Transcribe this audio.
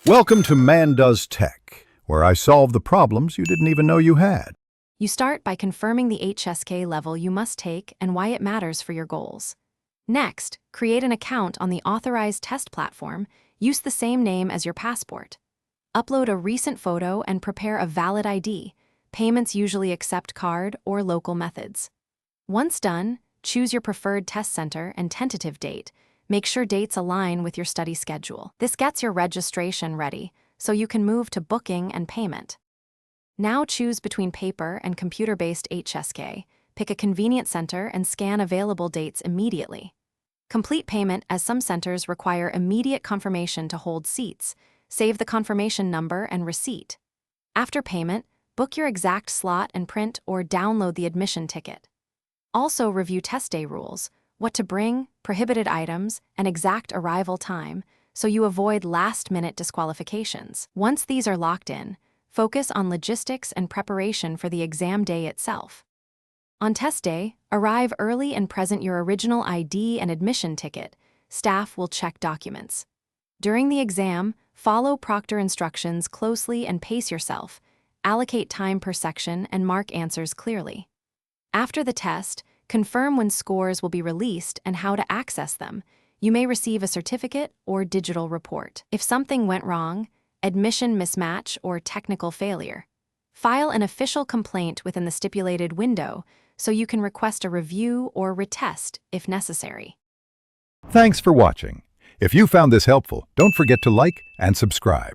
Welcome to Man Does Tech, where I solve the problems you didn't even know you had. You start by confirming the HSK level you must take and why it matters for your goals. Next, create an account on the authorized test platform. Use the same name as your passport. Upload a recent photo and prepare a valid ID. Payments usually accept card or local methods. Once done, choose your preferred test center and tentative date. Make sure dates align with your study schedule. This gets your registration ready, so you can move to booking and payment. Now choose between paper and computer-based HSK. Pick a convenient center and scan available dates immediately. Complete payment, as some centers require immediate confirmation to hold seats. Save the confirmation number and receipt. After payment, book your exact slot and print or download the admission ticket. Also review test day rules, what to bring, prohibited items, and exact arrival time, so you avoid last-minute disqualifications. Once these are locked in, focus on logistics and preparation for the exam day itself. On test day, arrive early and present your original ID and admission ticket. Staff will check documents. During the exam, follow proctor instructions closely and pace yourself. Allocate time per section and mark answers clearly. After the test, confirm when scores will be released and how to access them. You may receive a certificate or digital report. If something went wrong, admission mismatch or technical failure, file an official complaint within the stipulated window so you can request a review or retest if necessary. Thanks for watching. If you found this helpful, don't forget to like and subscribe.